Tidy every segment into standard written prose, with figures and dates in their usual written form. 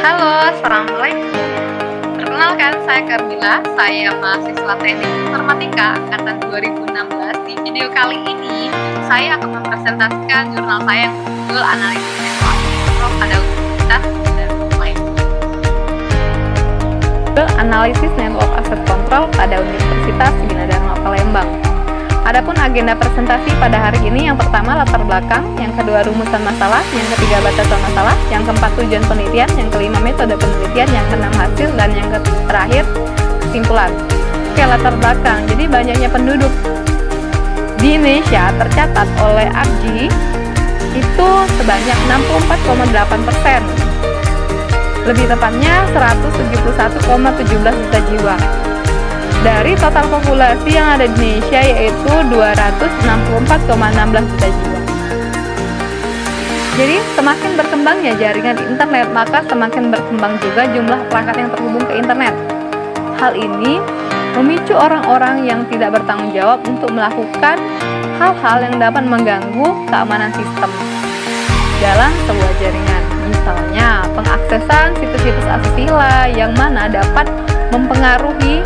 Halo, assalamualaikum. Perkenalkan, saya Karmila. Saya mahasiswa Teknik Informatika angkatan 2016. Di video kali ini, saya akan mempresentasikan jurnal saya yang berjudul Analisis Network Control pada Universitas dan lain. Analisis Network Access Control pada Universitas Bina Dharma Palembang. Adapun agenda presentasi pada hari ini, yang pertama latar belakang, yang kedua rumusan masalah, yang ketiga batasan masalah, yang keempat tujuan penelitian, yang kelima metode penelitian, yang keenam hasil, dan yang terakhir kesimpulan. Oke, latar belakang. Jadi banyaknya penduduk di Indonesia tercatat oleh APJI itu sebanyak 64,8%. Lebih tepatnya 171,17 juta jiwa. Dari total populasi yang ada di Indonesia yaitu 264,16 juta jiwa. Jadi semakin berkembangnya jaringan internet, maka semakin berkembang juga jumlah perangkat yang terhubung ke internet. Hal ini memicu orang-orang yang tidak bertanggung jawab untuk melakukan hal-hal yang dapat mengganggu keamanan sistem dalam sebuah jaringan. Misalnya pengaksesan situs-situs asusila yang mana dapat mempengaruhi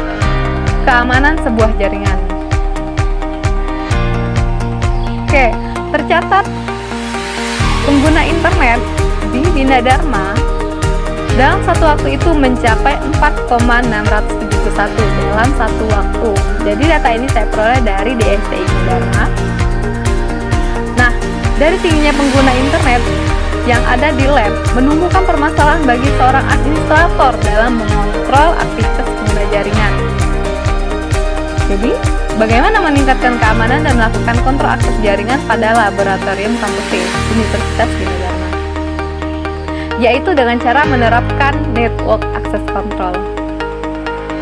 keamanan sebuah jaringan. Oke, tercatat pengguna internet di Bina Dharma dalam satu waktu itu mencapai 4,671 dalam satu waktu. Jadi data ini saya peroleh dari DSTI Bina Dharma. Nah, dari tingginya pengguna internet yang ada di lab menumbuhkan permasalahan bagi seorang administrator dalam mengontrol aktivitas pengguna jaringan. Jadi, bagaimana meningkatkan keamanan dan melakukan kontrol akses jaringan pada laboratorium kampus Universitas Bina Dharma? Yaitu dengan cara menerapkan Network Access Control.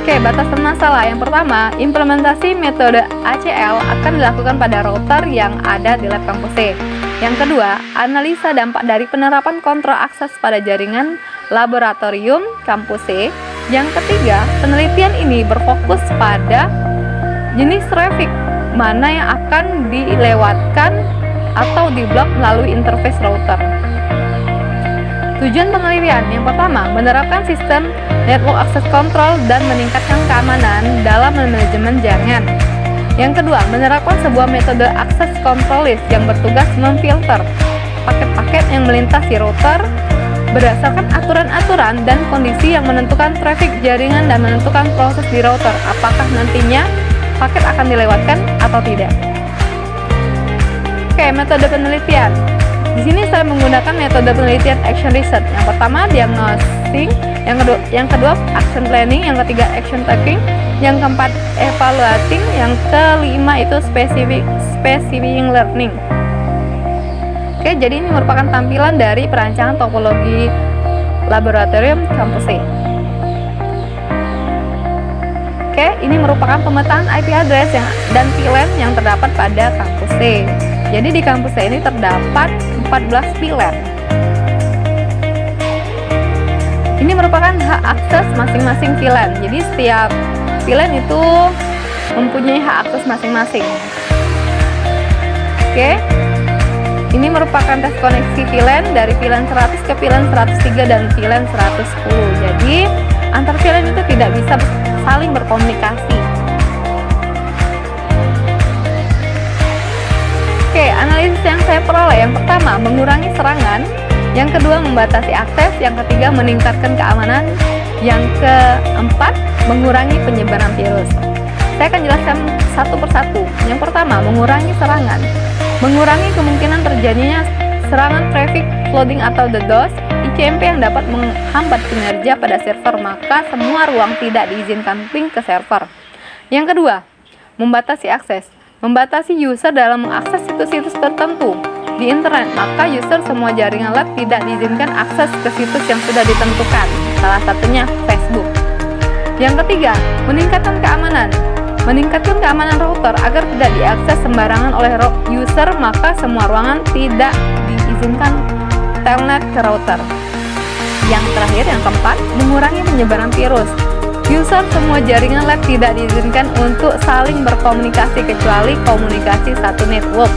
Oke, batasan masalah. Yang pertama, implementasi metode ACL akan dilakukan pada router yang ada di lab kampus C. Yang kedua, analisa dampak dari penerapan kontrol akses pada jaringan laboratorium kampus C. Yang ketiga, penelitian ini berfokus pada jenis traffic mana yang akan dilewatkan atau diblok melalui interface router. Tujuan penelitian yang pertama, menerapkan sistem network access control dan meningkatkan keamanan dalam manajemen jaringan. Yang kedua, menerapkan sebuah metode access control list yang bertugas memfilter paket-paket yang melintasi router berdasarkan aturan-aturan dan kondisi yang menentukan traffic jaringan dan menentukan proses di router, apakah nantinya paket akan dilewatkan atau tidak. Oke, metode penelitian. Di sini saya menggunakan metode penelitian action research. Yang pertama diagnosing, yang kedua action planning, yang ketiga action taking, yang keempat evaluating, yang kelima itu specific learning. Oke, jadi ini merupakan tampilan dari perancangan topologi laboratorium kampus C. Oke, ini merupakan pemetaan IP address dan VLAN yang terdapat pada kampus C. Jadi di kampus C ini terdapat 14 VLAN. Ini merupakan hak akses masing-masing VLAN. Jadi setiap VLAN itu mempunyai hak akses masing-masing. Oke, ini merupakan tes koneksi VLAN dari VLAN 100 ke VLAN 103 dan VLAN 110. Jadi antar VLAN itu tidak bisa saling berkomunikasi. Oke, analisis yang saya peroleh, yang pertama mengurangi serangan, yang kedua membatasi akses, yang ketiga meningkatkan keamanan, yang keempat mengurangi penyebaran virus. Saya akan jelaskan satu persatu. Yang pertama, mengurangi serangan. Mengurangi kemungkinan terjadinya serangan traffic flooding atau DDoS, ICMP yang dapat menghambat kinerja pada server, maka semua ruang tidak diizinkan ping ke server. Yang kedua, membatasi akses. Membatasi user dalam mengakses situs-situs tertentu di internet, maka user semua jaringan lab tidak diizinkan akses ke situs yang sudah ditentukan, salah satunya Facebook. Yang ketiga, meningkatkan keamanan. Meningkatkan keamanan router agar tidak diakses sembarangan oleh user, maka semua ruangan tidak diizinkan telnet ke router. Yang terakhir, yang keempat, mengurangi penyebaran virus. User semua jaringan lab tidak diizinkan untuk saling berkomunikasi kecuali komunikasi satu network.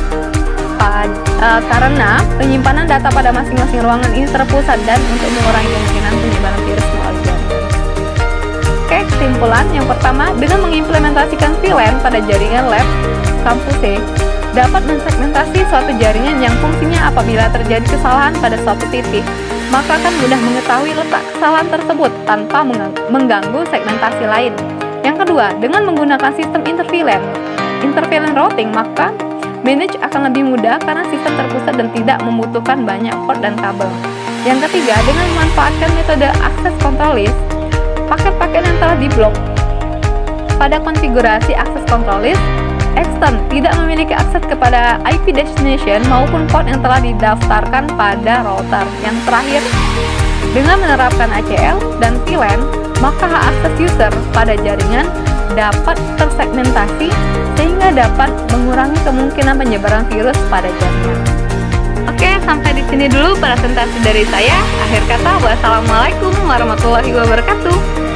karena penyimpanan data pada masing-masing ruangan ini terpusat dan untuk mengurangi kemungkinan penyebaran virus melalui jaringan. Oke, kesimpulan yang pertama, dengan mengimplementasikan VLAN pada jaringan lab kampus C, dapat mensegmentasi suatu jaringan yang fungsinya apabila terjadi kesalahan pada suatu titik, maka akan mudah mengetahui letak kesalahan tersebut tanpa mengganggu segmentasi lain. Yang kedua, dengan menggunakan sistem interVLAN routing, maka manage akan lebih mudah karena sistem terpusat dan tidak membutuhkan banyak port dan kabel. Yang ketiga, dengan memanfaatkan metode access control list, paket-paket yang telah diblok pada konfigurasi access control list extern tidak memiliki akses kepada IP destination maupun port yang telah didaftarkan pada router. Yang terakhir, dengan menerapkan ACL dan VLAN, maka hak akses user pada jaringan dapat tersegmentasi sehingga dapat mengurangi kemungkinan penyebaran virus pada jaringan. Oke, sampai di sini dulu presentasi dari saya. Akhir kata, wassalamualaikum warahmatullahi wabarakatuh.